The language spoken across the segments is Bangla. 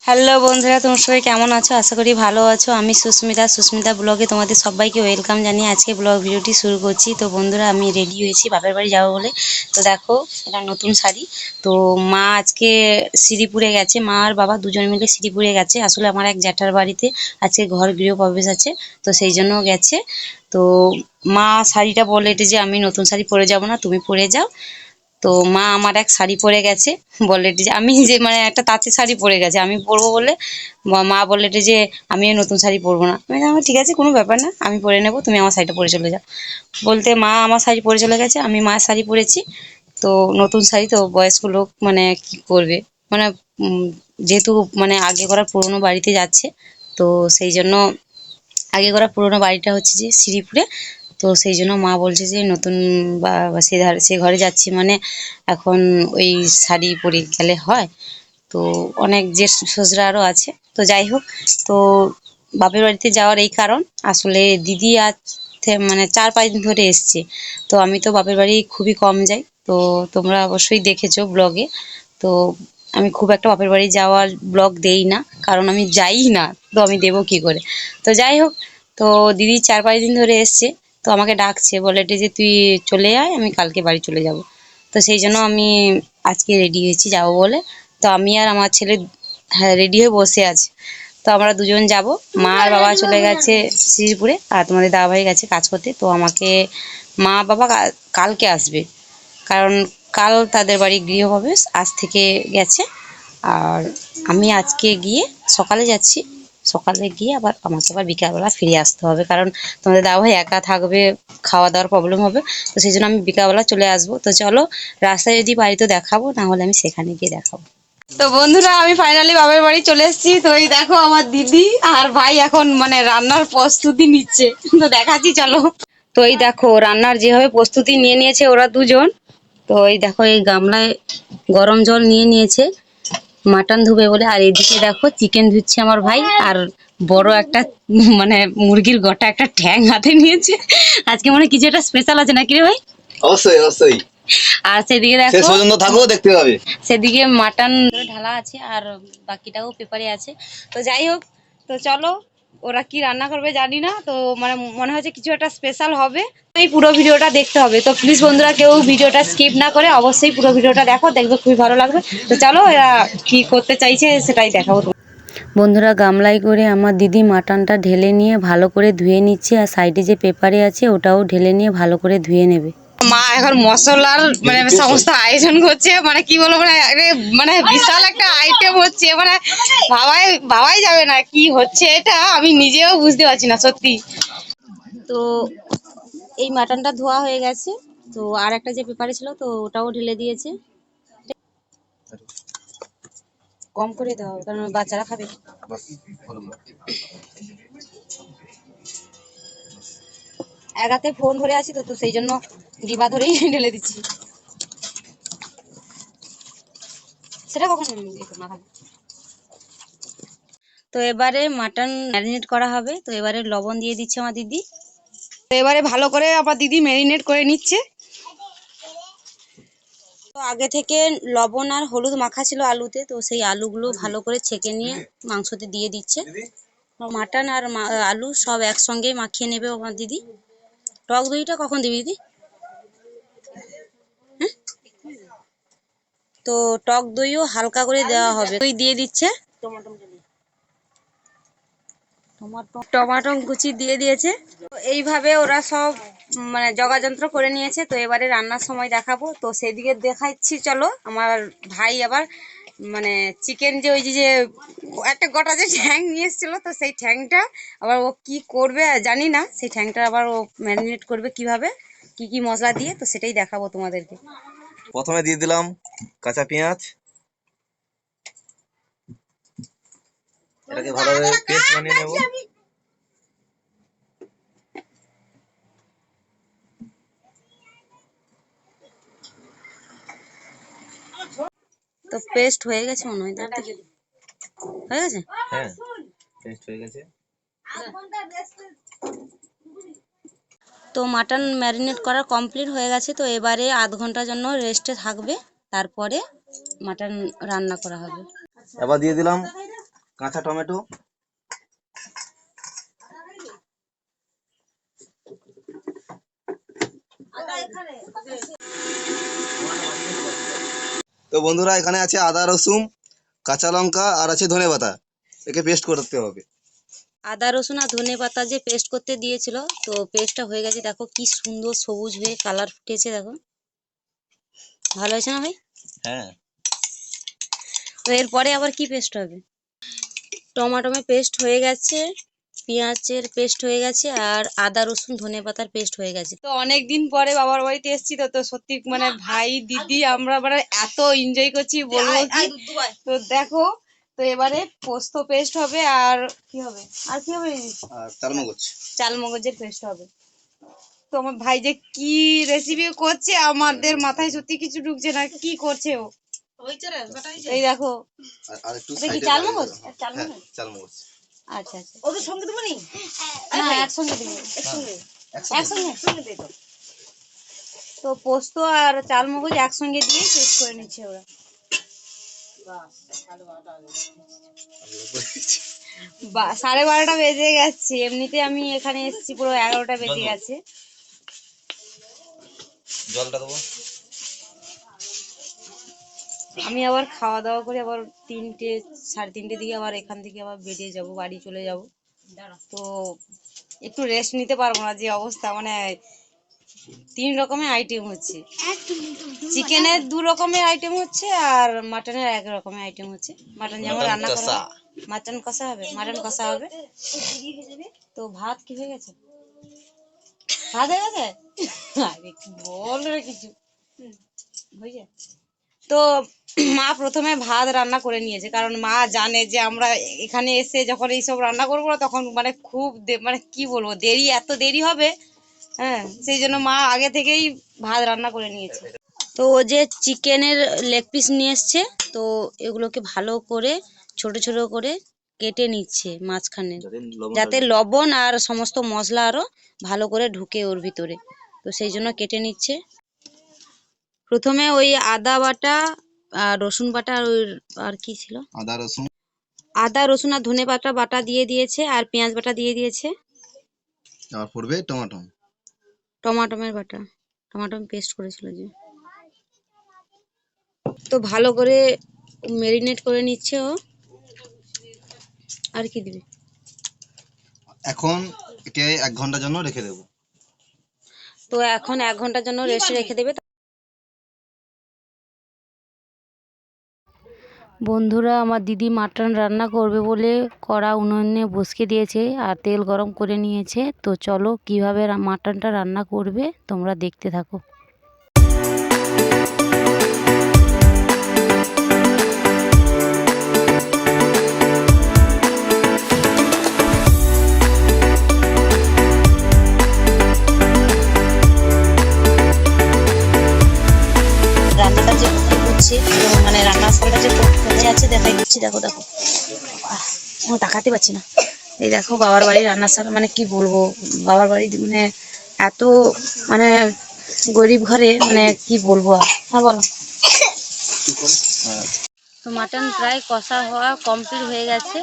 হ্যালো বন্ধুরা, তোমরা সবাই কেমন আছো? আশা করি ভালো আছো। আমি সুস্মিতা ব্লগে তোমাদের সবাইকে ওয়েলকাম জানিয়ে আজকে ব্লগ ভিডিওটি শুরু করছি। তো বন্ধুরা, আমি রেডি হয়েছি বাপের বাড়ি যাবো বলে। তো দেখো, এটা নতুন শাড়ি। তো মা আজকে শ্রীপুরে গেছে, মা আর বাবা দুজন মিলে শ্রীপুরে গেছে। আসলে আমার এক জ্যাঠার বাড়িতে আজকে ঘর গৃহপ্রবেশ আছে, তো সেই জন্য গেছে। তো মা শাড়িটা বলে যে আমি নতুন শাড়ি পরে যাব না, তুমি পরে যাও। তো মা আমার এক শাড়ি পরে গেছে, বলে যে আমি যে মানে একটা তাঁতের শাড়ি পরে গেছে, আমি পরবো বলে মা বললে যে আমি নতুন শাড়ি পরবো না। আমি বললাম, ঠিক আছে, কোনো ব্যাপার না, আমি পরে নেবো, তুমি আমার শাড়িটা পরে চলে যাও। বলতে মা আমার শাড়ি পরে চলে গেছে, আমি মায়ের শাড়ি পরেছি। তো নতুন শাড়ি তো বয়স্ক লোক মানে কি করবে, মানে যেহেতু মানে আগে করা পুরোনো বাড়িতে যাচ্ছে, তো সেই জন্য আগে করা পুরোনো বাড়িটা হচ্ছে যে শ্রীপুরে। তো সেই জন্য মা বলছে যে নতুন বা সে ঘরে যাচ্ছি মানে এখন ওই শাড়ি পরে গেলে হয়। তো অনেক যে শ্বশুরা আরও আছে, তো যাই হোক। তো বাপের বাড়িতে যাওয়ার এই কারণ, আসলে দিদি আজ মানে 4-5 দিন ধরে এসছে। তো আমি তো বাপের বাড়ি খুবই কম যাই, তো তোমরা অবশ্যই দেখেছো ব্লগে। তো আমি খুব একটা বাপের বাড়ি যাওয়ার ব্লগ দেই না, কারণ আমি যাই না, তো আমি দেবো কি করে। তো যাই হোক, তো দিদি 4-5 দিন ধরে এসছে। তো আমাকে ডাকছে, বলে যে তুই চলে আয়, আমি কালকে বাড়ি চলে যাব। তো সেই জন্য আমি আজকে রেডি হয়েছি যাবো বলে। তো আমি আর আমার ছেলে, হ্যাঁ, রেডি হয়ে বসে আছে। তো আমরা দুজন যাব। মা আর বাবা চলে গেছে শ্রীপুরে, আর তোমাদের দাদাভাই গেছে কাজ করতে। তো আমাকে মা বাবা কালকে আসবে, কারণ কাল তাদের বাড়ি গৃহপ্রবেশ, আজ থেকে গেছে। আর আমি আজকে গিয়ে সকালে যাচ্ছি, সকালে গিয়ে আবার আমাকে আবার বিকালবেলা ফিরে আসতে হবে, কারণ তোমাদের দাদাভাই একা থাকবে, খাওয়া দাওয়ার প্রবলেম হবে। তো সেই জন্য আমি বিকালবেলা চলে আসবো। তো চলো, রাস্তায় যদি পারি তো দেখাবো, না হলে আমি সেখানে গিয়ে দেখাবো। তো বন্ধুরা, আমি ফাইনালি বাবার বাড়ি চলে এসেছি। তো এই দেখো, আমার দিদি আর ভাই এখন মানে রান্নার প্রস্তুতি নিচ্ছে, তো দেখাচ্ছি চলো। তো এই দেখো, রান্নার যেভাবে প্রস্তুতি নিয়ে নিয়েছে ওরা দুজন। তো এই দেখো, এই গামলায় গরম জল নিয়ে নিয়েছে মাটন ধুবে বলে। আর এদিকে দেখো, চিকেন ধুচ্ছে আমার ভাই। আর বড় একটা মানে মুরগির গোটা একটা ঠ্যাং হাতে নিয়েছে। আজকে মনে হয় কিছু একটা স্পেশাল আছে নাকি রে ভাই? অবশ্যই অবশ্যই। আর সেদিকে দেখো, শেষ পর্যন্ত থাকো, দেখতে পাবে। সেদিকে মাটন ঢালা আছে, আর বাকিটাও পেপারে আছে। তো যাই হোক, তো চলো, ওরা কি রান্না করবে জানি না, তো মানে মনে হচ্ছে কিছু একটা স্পেশাল হবে। এই পুরো ভিডিওটা দেখতে হবে। তো প্লিজ বন্ধুরা, কেউ ভিডিওটা স্কিপ না করে অবশ্যই পুরো ভিডিওটা দেখো, দেখবে খুবই ভালো লাগবে। তো চলো, এরা কি করতে চাইছে সেটাই দেখাবো। বন্ধুরা, গামলায় করে আমার দিদি মাটনটা ঢেলে নিয়ে ভালো করে ধুয়ে নিচ্ছে, আর সাইডে যে পেপারে আছে ওটাও ঢেলে নিয়ে ভালো করে ধুয়ে নেবে। মা এখন মশলার মানে সমস্ত আয়োজন করছে, মানে কি বলবো, মানে বিশাল একটা আইটেম হচ্ছে, মানে ভাবাই যাবে না কি হচ্ছে এটা, আমি নিজেও বুঝতে পারছি না সত্যি। তো এই মাটনটা ধোয়া হয়ে গেছে। তো আর একটা যে পেপারে ছিল, তো ওটাও ঢেলে দিয়েছে। কম করে দাও, কারণ বাচ্চারা খাবে। এক হাতে ফোন ধরে আছি, তো সেই জন্য ডিবা ধরেই ঢেলে দিচ্ছি। সেটা কখন না। তো এবারে মাটন ম্যারিনেট করা হবে। তো এবারে লবণ দিয়ে দিচ্ছে আমার দিদি। তো এবারে ভালো করে আমার দিদি ম্যারিনেট করে নিচ্ছে। তো আগে থেকে লবণ আর হলুদ মাখা ছিল আলুতে, তো সেই আলুগুলো ভালো করে ছেঁকে নিয়ে মাংসতে দিয়ে দিচ্ছে। মাটন আর আলু সব একসঙ্গেই মাখিয়ে নেবে আমার দিদি। টক দইটা কখন দিবি দিদি? হ্যাঁ, তো টক দইও হালকা করে দেওয়া হবে। দই দিয়ে দিচ্ছে, টমাটো কুচি দিয়ে দিয়েছে। এইভাবে ওরা সব মানে যোগাযন্ত্র করে নিয়েছে। তো এবারে রান্নার সময় দেখাবো, তো সেদিকে দেখাচ্ছি। চলো, আমার ভাই আবার মানে চিকেন যে ওই যে একটা গোটা যে ঠ্যাং নিয়ে এসেছিল, তো সেই ঠ্যাংটা আবার ও কি করবে জানি না, সেই ঠ্যাংটা আবার ও ম্যারিনেট করবে কিভাবে, কি কি মশলা দিয়ে, তো সেটাই দেখাবো তোমাদেরকে। প্রথমে দিয়ে দিলাম কাঁচা পেঁয়াজ, এটাকে ভালোভাবে পেস্ট বানিয়ে নেব। তো পেস্ট হয়ে গেছে মনে হয়, তাই তো? হয়ে গেছে, হ্যাঁ, পেস্ট হয়ে গেছে। তো মাটন ম্যারিনেট করা কমপ্লিট হয়ে গেছে। তো এবারে আধ ঘন্টার জন্য রেস্টে থাকবে, তারপরে মাটন রান্না করা হবে। এবার দিয়ে দিলাম কাঁচা টমেটো, তো বন্ধুরা এখানে আছে আদা রসুন, কাঁচা লঙ্কা আর আছে ধনেপাতা। একে পেস্ট করতে হবে। আদা রসুন আর ধনে পাতা যে পেস্ট করতে দিয়েছিল, তো পেস্টটা হয়ে গেছে। দেখো কি সুন্দর সবুজ হয়ে কালার ফুটেছে, দেখো ভালো হয়েছে না ভাই? হ্যাঁ, তো এরপরে আবার কি পেস্ট হবে? টমেটো পেস্ট হয়ে গেছে, পেঁয়াজের পেস্ট হয়ে গেছে, আর আদা রসুন ধনে পাতার পেস্ট হয়ে গেছে। তো অনেক দিন পরে বাবার বাড়িতে এসেছি, তো তো সত্যি মানে ভাই দিদি আমরা মানে এত এনজয় করছি বলবো কি। তো দেখো, তো এবারে পোস্ত পেস্ট হবে, আর কি হবে, আর কি হবে? আর চালমগজ। চালমগজের পেস্ট হবে। তো আমার ভাই যে কি রেসিপি করছে, আমাদের মাথায় সত্যি কিছু ঢুকছে না, কি করছে ও। এই দেখো, আর একটু এটা কি সাইডে চালমগজ? হ্যাঁ, চালমগজ, চালমগজ। আচ্ছা আচ্ছা। ওদের সঙ্গে দেবো নি? না, একসঙ্গে দিবি, একসঙ্গে একসঙ্গে দে তো। তো পোস্ত আর চালমগজ একসঙ্গে দিয়ে পেস্ট করে নিচ্ছে ওরা। 12:30 বেজে গেছে, এমনিতে আমি এখানে এসেছি পুরো 11টা বেজে গেছে। জলটা দেবো। আমি আবার খাওয়া দাওয়া করে আবার 3টে 3:30 দিকে আবার এখান থেকে আবার বেরিয়ে যাব, বাড়ি চলে যাব। তো একটু রেস্ট নিতে পারবো না, যে অবস্থা মানে 3 রকমের আইটেম হচ্ছে। চিকেনের 2 রকমের আইটেম হচ্ছে, আর মাটনের 1 রকমের আইটেম হচ্ছে। মাটন যেমন রান্না করা হয়, মাটন কষা হবে, মাটন কষা হবে। তো ভাত কি হয়ে গেছে? ভাত হয়ে গেছে? আরে কি বল রে কিছু হয়ে যায়। তো মা প্রথমে ভাত রান্না করে নিয়েছে, কারণ মা জানে যে আমরা এখানে এসে যখন এইসব রান্না করবো না, তখন মানে খুব মানে কি বলবো, এত দেরি হবে। হ্যাঁ, সেই জন্য মা আগে থেকেই ভাত রান্না করে নিয়েছে। তো ও যে চিকেনের লেগ পিস নিয়ে এসছে, তো এগুলোকে ভালো করে ছোট ছোট করে কেটে নিচ্ছে মাঝখানে, যাতে লবণ আর সমস্ত মশলা আরো ভালো করে ঢুকে ওর ভিতরে। তো সেই জন্য কেটে নিচ্ছে। প্রথমে ওই আদা বাটা আর রসুন বাটা আর ওই আর কি ছিল, আদা রসুন আর ধনে পাতা বাটা দিয়ে দিয়েছে, আর পেঁয়াজ বাটা দিয়ে দিয়েছে। আর পড়বে টমেটো। টমাটোমের বাটা, টমাটো পেস্ট করেছিল যে। তো ভালো করে ম্যারিনেট করে নিচ্ছে ও। আর কি দিবি? এখন একে 1 ঘন্টার জন্য রেখে দেবো। তো এখন 1 ঘন্টার জন্য রেস্টে রেখে দেবে। বন্ধুরা, আমার দিদি মাটন রান্না করবে বলে কড়া উনুনে বসিয়ে দিয়েছে আর তেল গরম করে নিয়েছে। তো চলো কিভাবে মাটনটা রান্না করবে তোমরা দেখতে থাকো। রান্নাটা যে করছি, মানে রান্নার সালটা যে কোথায় আছে দেখাই দিচ্ছি। দেখো দেখো, তাকাতে পারছি না। এই দেখো বাবার বাড়ির রান্নার সাল, মানে কি বলবো, বাবার বাড়ি মানে এত মানে গরিব ঘরে, মানে কি বলবো আর। হ্যাঁ বলো। তো মাটন প্রায় কষা হওয়া কমপ্লিট হয়ে গেছে।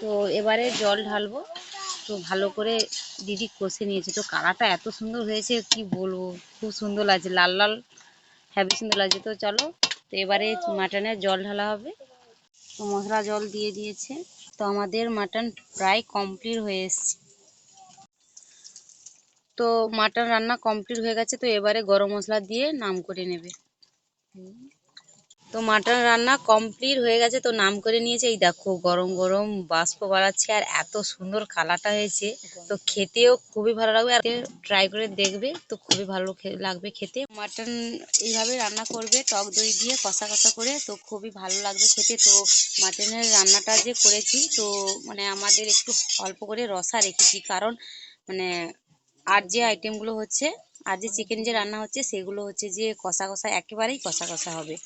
তো এবারে জল ঢালবো। তো ভালো করে দিদি কষে নিয়েছে। তো কালারটা এত সুন্দর হয়েছে কি বলবো, খুব সুন্দর লাগছে, লাল লাল, হ্যাভি সুন্দর লাগছে। তো চলো, তো এবারে মাটনের জল ঢালা হবে। তো মশলা জল দিয়ে দিয়েছে। তো আমাদের মাটন প্রায় কমপ্লিট হয়ে এসছে। তো মাটন রান্না কমপ্লিট হয়ে গেছে। তো এবারে গরম মশলা দিয়ে নাম করে নেবে। তো মাটন রান্না কমপ্লিট হয়ে গেছে, তো নাম করে নিয়েছে। এই দেখো গরম গরম বাষ্প বাড়াচ্ছে, আর এত সুন্দর কালারটা হয়েছে। তো খেতেও খুবই ভালো লাগবে, আর ট্রাই করে দেখবে, তো খুবই ভালো লাগবে খেতে। মাটন এইভাবে রান্না করবে টক দই দিয়ে কষা কষা করে, তো খুবই ভালো লাগবে খেতে। তো মাটনের রান্নাটা যে করেছি, তো মানে আমাদের একটু অল্প করে রসা রেখেছি, কারণ মানে আর যে আইটেমগুলো হচ্ছে, আর যে চিকেন যে রান্না হচ্ছে, সেগুলো হচ্ছে যে কষা কষা, একেবারেই কষা কষা হবে।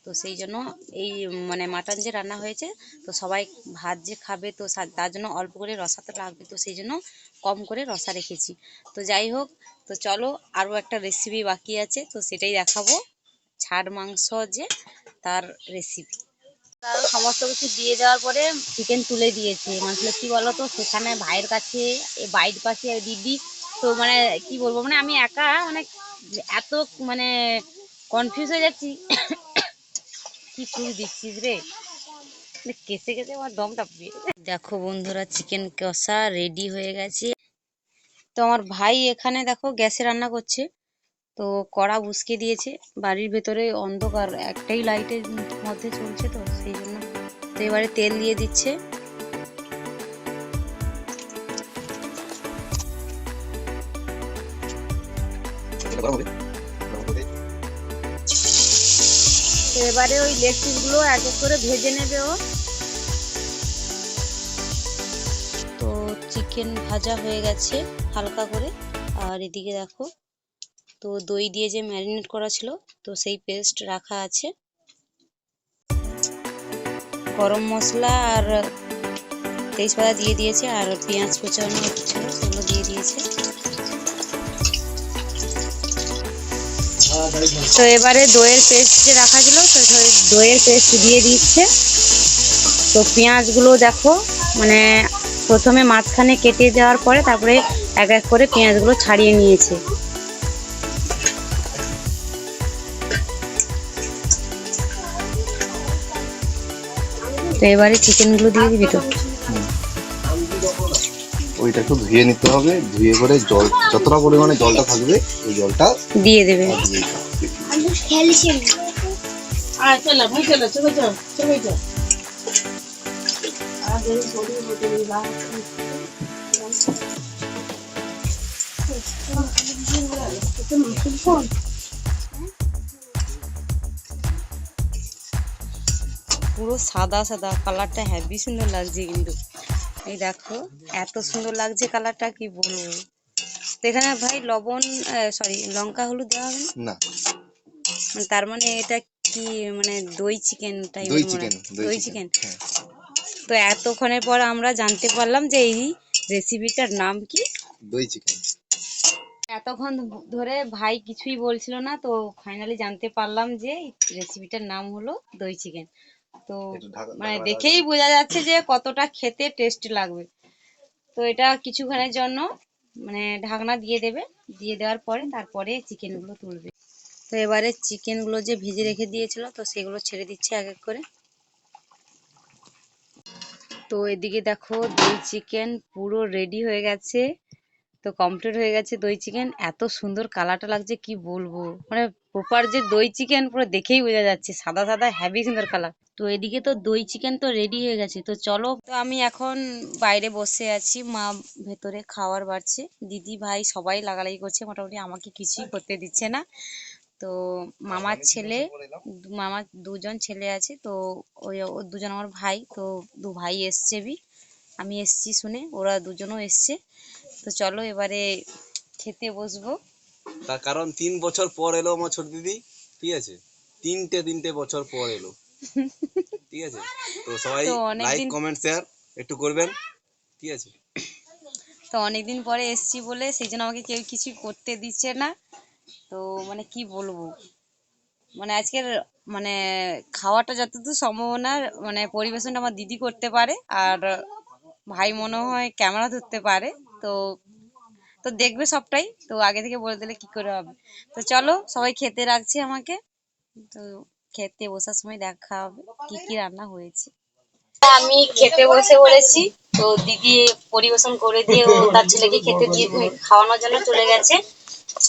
তো সেই জন্য এই মানে মাটন যে রান্না হয়েছে, তো সবাই ভাত যে খাবে, তো তার জন্য অল্প করে রসা তো লাগবে। তো সেই জন্য কম করে রসা রেখেছি। তো যাই হোক, তো চলো আরও একটা রেসিপি বাকি আছে, তো সেটাই দেখাবো, ছাড় মাংস যে তার রেসিপি। আর সমস্ত কিছু দিয়ে দেওয়ার পরে চিকেন তুলে দিয়েছে। মানে কি বলতো, সেখানে ভাইয়ের কাছে, বাড়ির পাশে দিদি, তো মানে কি বলবো, মানে আমি একা মানে এত মানে কনফিউজ হয়ে যাচ্ছি। কি ফুল দিচ্ছিস রে, কেসে কেসে আমার দমটা পেয়ে। দেখো বন্ধুরা, চিকেন কষা রেডি হয়ে গেছে। তো আমার ভাই এখানে দেখো গ্যাসে রান্না করছে, তো কড়া বসিয়ে দিয়েছে। বাড়ির ভেতরে অন্ধকার, একটাই লাইটের মধ্যে চলছে, তো সেই জন্য। তো এবারে তেল দিয়ে দিচ্ছে। তো এবারে ওই লেগ পিস গুলো এক এক করে ভেজে নেবে ও। তো চিকেন ভাজা হয়ে গেছে হালকা করে। আর এদিকে দেখো, তো দই দিয়ে যে ম্যারিনেট করা ছিল, তো সেই পেস্ট রাখা আছে। গরম মশলা আর তেজপাতা দিয়ে দিয়েছে, আর পেঁয়াজ কুচানো ছিল সেগুলো দিয়ে দিয়েছে। তো এবারে দইয়ের পেস্ট যে রাখা ছিল, তো দইয়ের পেস্ট দিয়ে দিচ্ছে। তো পেঁয়াজগুলো দেখো, মানে প্রথমে মাঝখানে কেটে দেওয়ার পরে তারপরে এক এক করে পেঁয়াজগুলো ছাড়িয়ে নিয়েছে। তো এবারে চিকেনগুলো দিয়ে দিবি তো। ওইটা একটু ধুয়ে নিতে হবে, ধুয়ে করে জল যতটা পরিমাণে জলটা থাকবে ওই জলটা দিয়ে দেবে। পুরো সাদা সাদা কালারটা হেভি সুন্দর লাগছে কিন্তু। এই দেখো এত সুন্দর লাগছে কালারটা, কি বলবো। তো এখানে ভাই লবণ, সরি, লঙ্কা হলুদ দেওয়া হবে না। মানে তার মানে এটা কি, মানে দই চিকেন টাইপের দই মনে চিকেন, হয়। দই চিকেন। হ্যাঁ। তো এতক্ষণের পর আমরা জানতে পারলাম যে এই রেসিপিটার নাম কি, দই চিকেন। এতক্ষণ ধরে ভাই কিছুই বলছিল না, তো ফাইনালি জানতে পারলাম যে রেসিপিটার নাম হলো দই চিকেন। তো মানে দেখেই বোঝা যাচ্ছে যে কতটা খেতে টেস্ট লাগবে। তো এটা কিছুক্ষণের জন্য মানে ঢাকনা দিয়ে দেবে, দিয়ে দেওয়ার পরে তারপরে চিকেনগুলো তুলবে। তো এবারে চিকেনগুলো যে ভেজে রেখে দিয়েছিল, তো সেগুলো ছেড়ে দিচ্ছে এক এক করে। তো এদিকে দেখো দই চিকেন পুরো রেডি হয়ে গেছে, তো কমপ্লিট হয়ে গেছে দই চিকেন। এত সুন্দর কালারটা লাগছে কি বলবো, মানে প্রপার যে দই চিকেন পুরো দেখেই বোঝা যাচ্ছে, সাদা সাদা হেভি সুন্দর কালার। তো এদিকে তো দই চিকেন তো রেডি হয়ে গেছে, তো চলো। তো আমি এখন বাইরে বসে আছি, মা ভেতরে খাবার বাড়ছে, দিদি ভাই সবাই লাগালাগি করছে, মোটামুটি আমাকে কিছুই করতে দিচ্ছে না। তো মামার ছেলে, মামার দুজন ছেলে আছে, তো ওই ও দুজন আমার ভাই, তো দু ভাই এসছে আমি এসছি শুনে, ওরা দুজনও এসছে। তো চলো এবারে খেতে বসবো। তার কারণ 3 বছর পর এলো আমার ছোট দিদি, ঠিক আছে, তিনটে বছর পর এলো, ঠিক আছে। তো সবাই তো লাইক অনেকদিন কমেন্ট শেয়ার একটু করবেন, ঠিক আছে। তো অনেকদিন পরে এসছি বলে সেই জন্য আমাকে কেউ কিছু করতে দিচ্ছে না। তো মানে কি বলবো, মানে আজকের মানে খাওয়াটা যতদূর সম্ভাবনা মানে পরিবেশনটা আমার দিদি করতে পারে, আর ভাই মনে হয় ক্যামেরা ধরতে পারে। তো তো দেখবে সবটাই, তো আগে থেকে বলে দিলে কি করে হবে। তো চলো সবাই খেতে রাখছে আমাকে, তো খেতে বসার সময় দেখা হবে কি কি রান্না হয়েছে। আমি খেতে বসে পড়েছি, তো দিদি পরিবেশন করে দিয়ে ও তার ছেলেকে খেতে দিয়ে খাওয়ানোর জন্য চলে গেছে।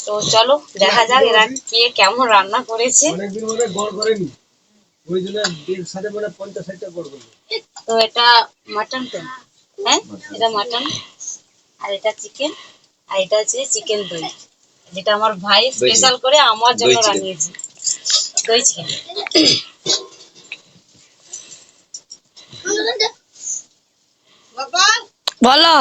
তো চলো দেখা যাক এরা কে কেমন রান্না করেছে। তো এটা মাটন, তো হ্যাঁ এটা মাটন, আর এটা চিকেন, আর এটা হচ্ছে চিকেন দই, যেটা আমার ভাই স্পেশাল করে আমার জন্য রান্নিয়েছে, দই চিকেন। বলো।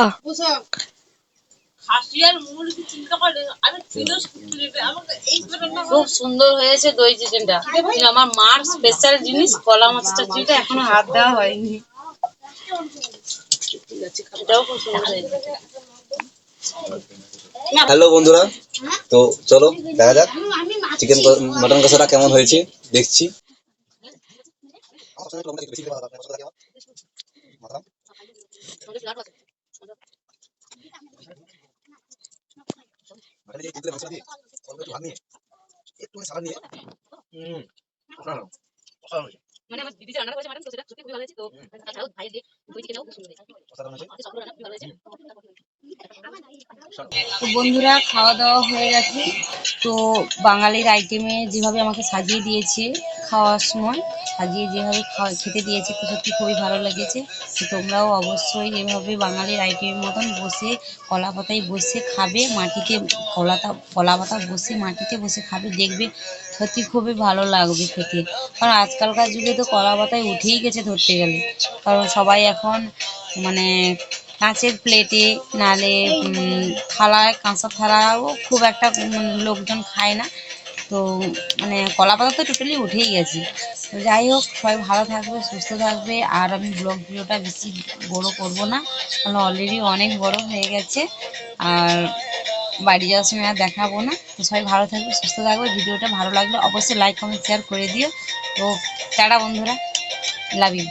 খুব সুন্দর হয়েছে দই চিকেনটা, আমার মার স্পেশাল জিনিস, কলা মাছের চচ্চড়িটা এখনো হাত দেওয়া হয়নি, এটাও খুব সুন্দর হয়েছে। হ্যালো বন্ধুরা, তো চলো দেখা যাক চিকেন মটন কষাটা কেমন হয়েছে, দেখছি। মশলা একটু লঙ্কা একটু বেশি দেওয়া দরকার মশলা দিয়ে মাখালাম মানে এই তুলে মশলা দিয়ে অল্প একটু ভাত নিয়ে একটু সাবান নিয়ে অসাধারণ অসাধারণ হয়েছে। মানে আমার দিদি যে রান্না করেছে ম্যাডাম, তো সেটা সত্যি খুবই ভালো হয়েছে। তো তাছাড়াও ভাই দিয়ে দই চিকেনও খুব সুন্দর হয়েছে। অসাধারণ হয়েছে। সবগুলো রান্না খুবই ভালো হয়েছে। তো বন্ধুরা, খাওয়া দাওয়া হয়ে গেছে। তো বাঙালির আইটেমে যেভাবে আমাকে সাজিয়ে দিয়েছে খাওয়ার সময়, সাজিয়ে যেভাবে খেতে দিয়েছে, তো সত্যি খুবই ভালো লেগেছে। তো তোমরাও অবশ্যই এভাবে বাঙালির আইটেমের মতন বসে কলা পাতায় বসে খাবে, মাটিতে কলা পাতা বসে মাটিতে বসে খাবে, দেখবে সত্যি খুবই ভালো লাগবে খেতে। কারণ আজকালকার যুগে তো কলা পাতায় উঠেই গেছে ধরতে গেলে, কারণ সবাই এখন মানে কাঁচের প্লেটে, নালে থালায়, কাঁচা থালাও খুব একটা লোকজন খায় না। তো মানে কলা পাতা তো টোটালি উঠেই গেছে। তো যাই হোক, সবাই ভালো থাকবে, সুস্থ থাকবে। আর আমি ব্লগ ভিডিওটা বেশি বড় করব না, কারণ অলরেডি অনেক বড় হয়ে গেছে। আর বাড়ি যাওয়ার সময় আর দেখাবো না। তো সবাই ভালো থাকবে, সুস্থ থাকবে। ভিডিওটা ভালো লাগলে অবশ্যই লাইক কমেন্ট শেয়ার করে দিও। তো টাটা বন্ধুরা, লাভ ইউ।